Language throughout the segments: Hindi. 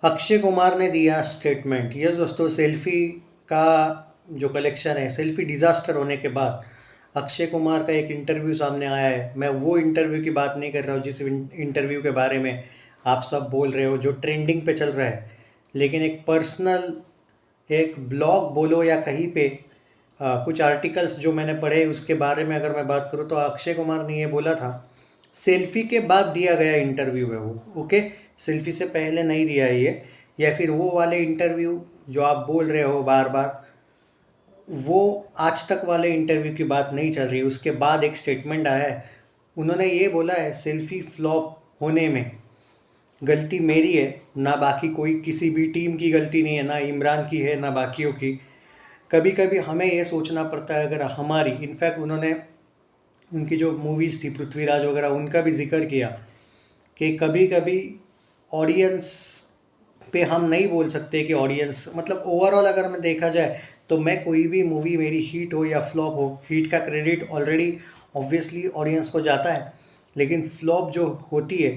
अक्षय कुमार ने दिया स्टेटमेंट। यस दोस्तों, सेल्फी का जो कलेक्शन है, सेल्फी डिज़ास्टर होने के बाद अक्षय कुमार का एक इंटरव्यू सामने आया है। मैं वो इंटरव्यू की बात नहीं कर रहा हूँ जिस इंटरव्यू के बारे में आप सब बोल रहे हो, जो ट्रेंडिंग पे चल रहा है। लेकिन एक पर्सनल, एक ब्लॉग बोलो या कहीं पे कुछ आर्टिकल्स जो मैंने पढ़े उसके बारे में अगर मैं बात करूँ तो अक्षय कुमार ने ये बोला था। सेल्फी के बाद दिया गया इंटरव्यू है वो, ओके। सेल्फी से पहले नहीं दिया है ये, या फिर वो वाले इंटरव्यू जो आप बोल रहे हो बार बार, वो आज तक वाले इंटरव्यू की बात नहीं चल रही है। उसके बाद एक स्टेटमेंट आया है, उन्होंने ये बोला है सेल्फी फ्लॉप होने में गलती मेरी है, ना बाकी कोई, किसी भी टीम की गलती नहीं है, ना इमरान की है ना बाकियों की। कभी कभी हमें ये सोचना पड़ता है अगर हमारी, इनफैक्ट उन्होंने उनकी जो मूवीज़ थी पृथ्वीराज वगैरह उनका भी जिक्र किया कि कभी कभी ऑडियंस पे हम नहीं बोल सकते कि ऑडियंस, मतलब ओवरऑल अगर मैं देखा जाए तो मैं कोई भी मूवी मेरी हिट हो या फ्लॉप हो, हिट का क्रेडिट ऑलरेडी ऑब्वियसली ऑडियंस को जाता है। लेकिन फ्लॉप जो होती है,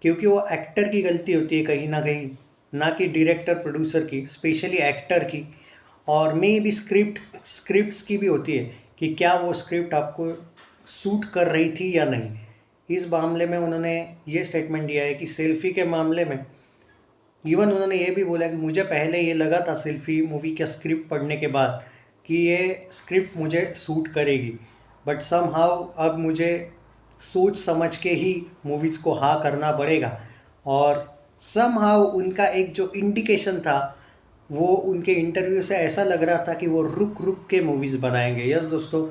क्योंकि वो एक्टर की गलती होती है कहीं ना कहीं, ना कि डायरेक्टर प्रोड्यूसर की, स्पेशली एक्टर की। और मे भी स्क्रिप्ट्स की भी होती है कि क्या वो स्क्रिप्ट आपको सूट कर रही थी या नहीं। इस मामले में उन्होंने ये स्टेटमेंट दिया है कि सेल्फी के मामले में इवन उन्होंने ये भी बोला कि मुझे पहले ये लगा था सेल्फी मूवी का स्क्रिप्ट पढ़ने के बाद कि ये स्क्रिप्ट मुझे सूट करेगी, बट समहाउ अब मुझे सोच समझ के ही मूवीज़ को हाँ करना पड़ेगा। और समहाउ उनका एक जो इंडिकेशन था, वो उनके इंटरव्यू से ऐसा लग रहा था कि वो रुक रुक के मूवीज़ बनाएंगे। यस दोस्तों,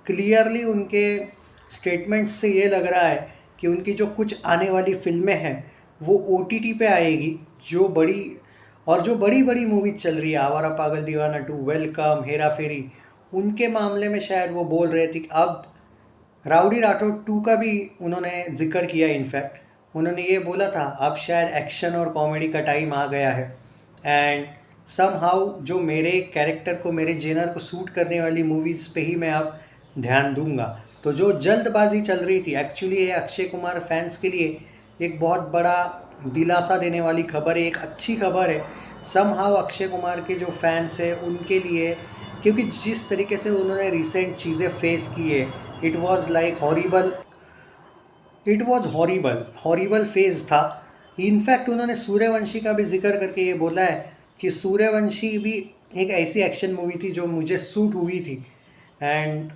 क्लियरली उनके स्टेटमेंट से ये लग रहा है कि उनकी जो कुछ आने वाली फिल्में हैं वो OTT पे आएगी। जो बड़ी बड़ी मूवीज चल रही है, आवारा पागल दीवाना 2, वेलकम, हेरा फेरी, उनके मामले में शायद वो बोल रहे थे कि अब राउडी राठौड़ 2 का भी उन्होंने जिक्र किया। इनफैक्ट उन्होंने ये बोला था अब शायद एक्शन और कॉमेडी का टाइम आ गया है, एंड समहाउ जो मेरे कैरेक्टर को, मेरे जेनर को सूट करने वाली मूवीज़ पे ही मैं अब ध्यान दूंगा। तो जो जल्दबाजी चल रही थी, एक्चुअली ये अक्षय कुमार फैंस के लिए एक बहुत बड़ा दिलासा देने वाली खबर है, एक अच्छी खबर है समहाउ अक्षय कुमार के जो फैंस हैं उनके लिए। क्योंकि जिस तरीके से उन्होंने रिसेंट चीज़ें फेस की है, it was like horrible, it was horrible horrible phase था। इनफैक्ट उन्होंने सूर्यवंशी का भी जिक्र करके ये बोला है कि सूर्यवंशी भी एक ऐसी एक्शन मूवी थी जो मुझे सूट हुई थी। एंड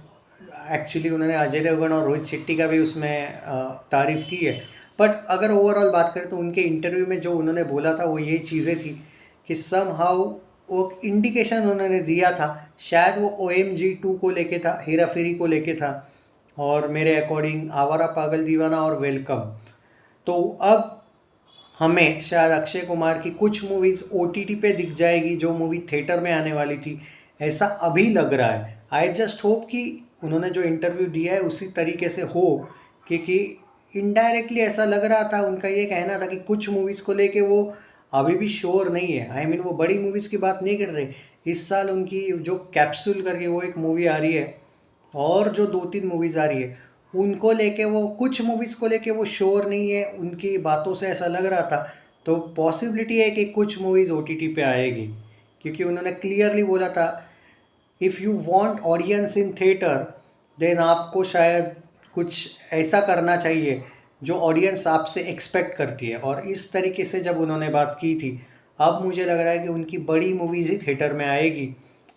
एक्चुअली उन्होंने अजय देवगन और रोहित शेट्टी का भी उसमें तारीफ़ की है। बट अगर ओवरऑल बात करें तो उनके इंटरव्यू में जो उन्होंने बोला था वो ये चीज़ें थी कि समहाउ वो इंडिकेशन उन्होंने दिया था, शायद वो OMG 2 को लेके था, हेरा फेरी को लेके था, और मेरे अकॉर्डिंग आवारा पागल दीवाना और वेलकम। तो अब हमें शायद अक्षय कुमार की कुछ मूवीज़ OTT पे दिख जाएगी जो मूवी थिएटर में आने वाली थी, ऐसा अभी लग रहा है। आई जस्ट होप कि उन्होंने जो इंटरव्यू दिया है उसी तरीके से हो, क्योंकि इनडायरेक्टली ऐसा लग रहा था, उनका ये कहना था कि कुछ मूवीज़ को लेके वो अभी भी श्योर नहीं है। आई मीन वो बड़ी मूवीज़ की बात नहीं कर रहे। इस साल उनकी जो कैप्सूल करके वो एक मूवी आ रही है, और जो 2-3 मूवीज़ आ रही है, उनको लेके वो, कुछ मूवीज़ को लेके वो श्योर नहीं है। उनकी बातों से ऐसा लग रहा था। तो पॉसिबिलिटी है कि कुछ मूवीज़ OTT पे आएगी, क्योंकि उन्होंने क्लियरली बोला था if you want audience in theatre then आपको शायद कुछ ऐसा करना चाहिए जो ऑडियंस आपसे एक्सपेक्ट करती है। और इस तरीके से जब उन्होंने बात की थी, अब मुझे लग रहा है कि उनकी बड़ी मूवीज़ ही थिएटर में आएगी,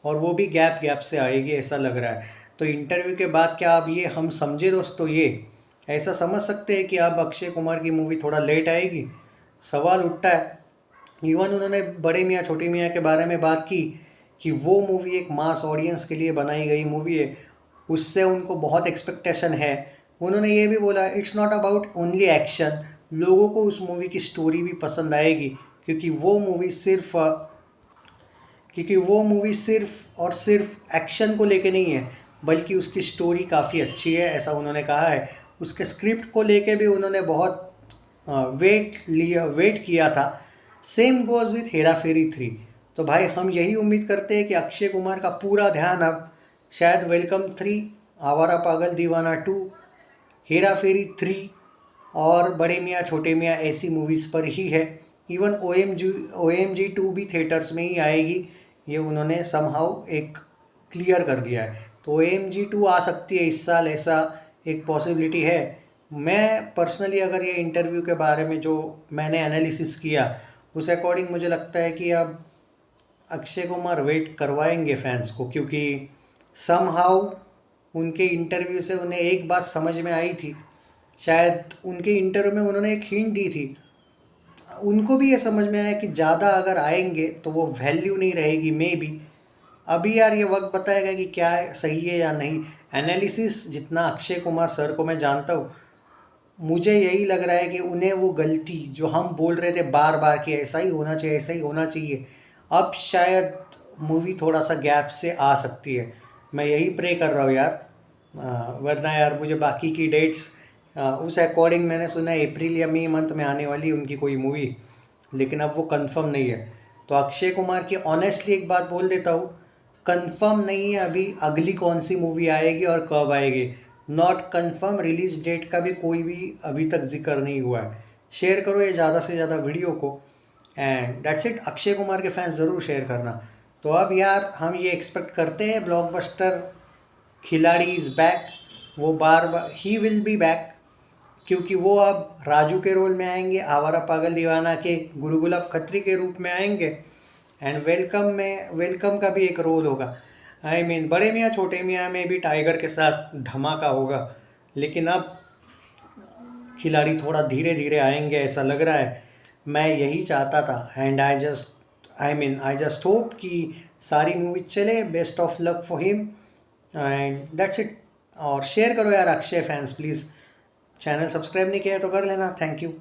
और वो भी गैप गैप से आएगी, ऐसा लग रहा है। तो इंटरव्यू के बाद क्या अब ये हम समझे दोस्तों, ये ऐसा समझ सकते हैं कि अब अक्षय कुमार की मूवी थोड़ा लेट आएगी? सवाल उठता है। इवन उन्होंने बड़े मियाँ छोटे मियाँ के बारे में बात की कि वो मूवी एक मास ऑडियंस के लिए बनाई गई मूवी है, उससे उनको बहुत एक्सपेक्टेशन है। उन्होंने ये भी बोला it's not about only action, लोगों को उस मूवी की स्टोरी भी पसंद आएगी, क्योंकि वो मूवी सिर्फ और सिर्फ एक्शन को लेके नहीं है, बल्कि उसकी स्टोरी काफ़ी अच्छी है, ऐसा उन्होंने कहा है। उसके स्क्रिप्ट को लेके भी उन्होंने बहुत वेट किया था। सेम गोज़ विथ हेरा फेरी 3। तो भाई हम यही उम्मीद करते हैं कि अक्षय कुमार का पूरा ध्यान अब शायद वेलकम 3, आवारा पागल दीवाना 2, हेरा फेरी 3 और बड़े मियाँ छोटे मियाँ ऐसी मूवीज़ पर ही है। इवन OMG 2 भी थिएटर्स में ही आएगी, ये उन्होंने समहाउ एक क्लियर कर दिया है। तो OMG 2 आ सकती है इस साल, ऐसा एक पॉसिबिलिटी है। मैं पर्सनली अगर ये इंटरव्यू के बारे में जो मैंने एनालिसिस किया उस अकॉर्डिंग मुझे लगता है कि अब अक्षय कुमार वेट करवाएंगे फैंस को, क्योंकि समहाउ उनके इंटरव्यू से उन्हें एक बात समझ में आई थी, शायद उनके इंटरव्यू में उन्होंने एक हिंट दी थी, उनको भी ये समझ में आया कि ज़्यादा अगर आएंगे तो वो वैल्यू नहीं रहेगी मे बी। अभी यार ये वक्त बताएगा कि क्या सही है या नहीं। एनालिसिस जितना अक्षय कुमार सर को मैं जानता हूँ, मुझे यही लग रहा है कि उन्हें वो गलती जो हम बोल रहे थे बार बार कि ऐसा ही होना चाहिए, ऐसा ही होना चाहिए, अब शायद मूवी थोड़ा सा गैप से आ सकती है। मैं यही प्रे कर रहा हूँ यार। वरना यार मुझे बाकी की डेट्स उस अकॉर्डिंग मैंने सुना है अप्रैल या मई मंथ में आने वाली उनकी कोई मूवी, लेकिन अब वो कंफर्म नहीं है। तो अक्षय कुमार की ऑनेस्टली एक बात बोल देता हूँ, कंफर्म नहीं है अभी अगली कौन सी मूवी आएगी और कब आएगी। नॉट कंफर्म, रिलीज डेट का भी कोई भी अभी तक जिक्र नहीं हुआ है। शेयर करो ये ज़्यादा से ज़्यादा वीडियो को, and that's it. Akshay Kumar के फैंस ज़रूर शेयर करना। तो अब यार हम ये एक्सपेक्ट करते हैं ब्लॉकबस्टर खिलाड़ी इज़ बैक, वो बार बार ही विल बी बैक, क्योंकि वो अब राजू के रोल में आएंगे, आवारा पागल दीवाना के गुरु गुलाब खत्री के रूप में आएंगे, एंड वेलकम का भी एक रोल होगा। आई मीन बड़े मियाँ छोटे मियाँ में भी टाइगर के साथ धमाका होगा, लेकिन अब खिलाड़ी थोड़ा धीरे धीरे आएंगे ऐसा लग रहा है। मैं यही चाहता था, एंड आई जस्ट होप कि सारी मूवी चले। Best of luck for him, and that's it. और शेयर करो यार Akshay fans please. Channel subscribe नहीं किया है तो कर लेना। Thank you.